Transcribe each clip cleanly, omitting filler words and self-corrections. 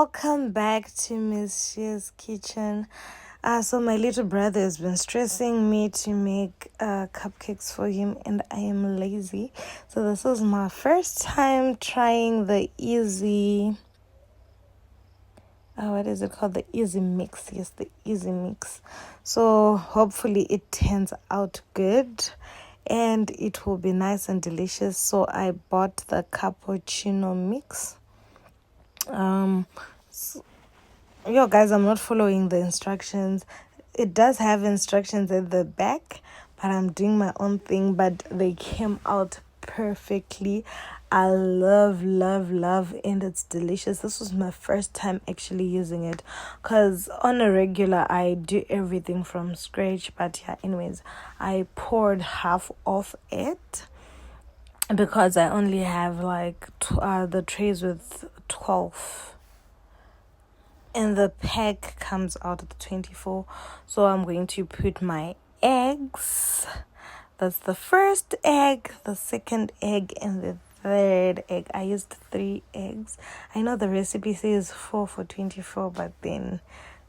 Welcome back to Miss Shia's kitchen. So my little brother has been stressing me to make cupcakes for him, and I am lazy. So this is my first time trying the easy. What is it called? The easy mix. Yes, the easy mix. So hopefully it turns out good, and it will be nice and delicious. So I bought the cappuccino mix. Yo guys, I'm not following the instructions. It does have instructions at the back, but I'm doing my own thing. But they came out perfectly. I love, and it's delicious. This was my first time actually using it, because on a regular I do everything from scratch. But yeah, anyways, I poured half of it because I only have like the trays with 12, and the pack comes out at 24. So I'm going to put my eggs. That's the first egg, the second egg, and the third egg. I used 3 eggs. I know the recipe says 4 for 24, but then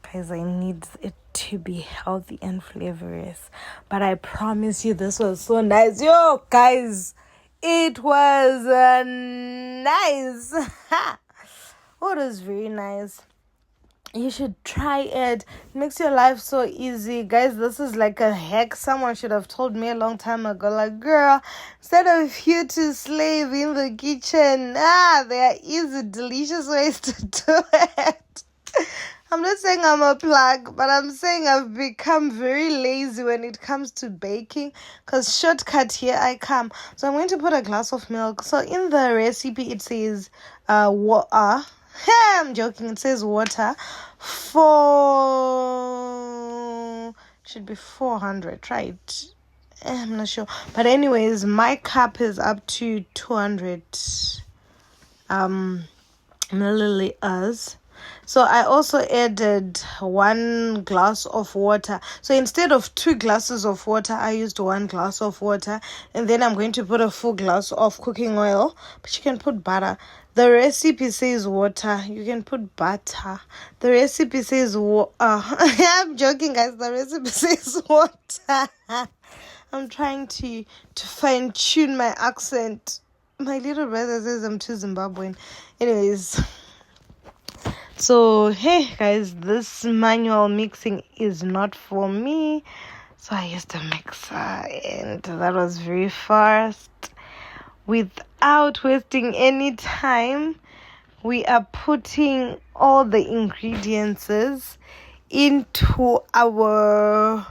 guys, I need it to be healthy and flavorous. But I promise you, this was so nice. Yo guys, it was nice. Oh, it was very nice. You should try it. It makes your life so easy. Guys, this is like a hack. Someone should have told me a long time ago. Like, girl, instead of you to slave in the kitchen, there are easy, delicious ways to do it. I'm not saying I'm a plug, but I'm saying I've become very lazy when it comes to baking. Because shortcut, here I come. So I'm going to put a glass of milk. So in the recipe, it says water. I'm joking. It says water should be 400, right? I'm not sure. But anyways, my cup is up to 200 milliliters. So I also added 1 glass of water. So instead of 2 glasses of water, I used 1 glass of water. And then I'm going to put a full glass of cooking oil. But you can put butter. The recipe says water. You can put butter. The recipe says I'm joking, guys. The recipe says water. I'm trying to fine tune my accent. My little brother says I'm too Zimbabwean. Anyways. So, hey guys, this manual mixing is not for me. So I used a mixer, and that was very fast. Without wasting any time, we are putting all the ingredients into our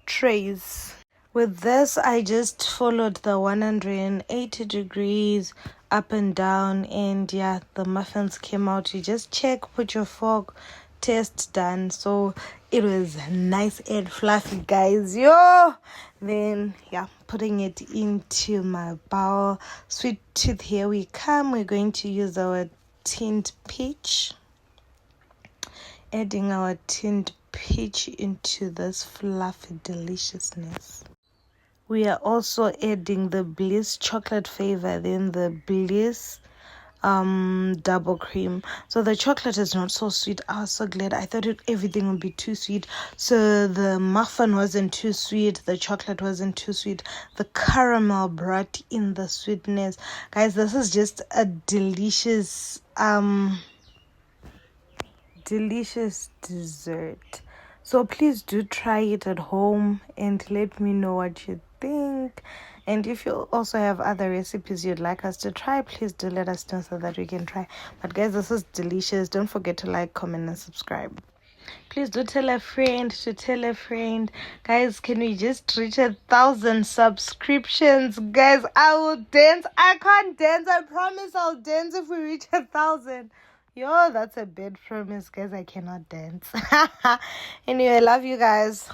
trays. With this, I just followed the 180 degrees up and down, and yeah, the muffins came out. You just check, put your fork, taste, done. So it was nice and fluffy, guys. Then yeah, putting it into my bowl. Sweet tooth, here we come. We're going to use our tinned peach. Adding our tinned peach into this fluffy deliciousness. We are also adding the Bliss chocolate flavor, then the Bliss double cream. So the chocolate is not so sweet. I was so glad. I thought everything would be too sweet. So the muffin wasn't too sweet. The chocolate wasn't too sweet. The caramel brought in the sweetness. Guys, this is just a delicious dessert. So please do try it at home and let me know what you think. And if you also have other recipes you'd like us to try, please do let us know so that we can try. But guys, this is delicious. Don't forget to like, comment, and subscribe. Please do tell a friend to tell a friend. Guys, can we just reach 1,000 subscriptions? Guys, I will dance. I can't dance. I promise I'll dance if we reach 1,000. Yo, that's a bad promise, guys. I cannot dance. Anyway, I love you guys.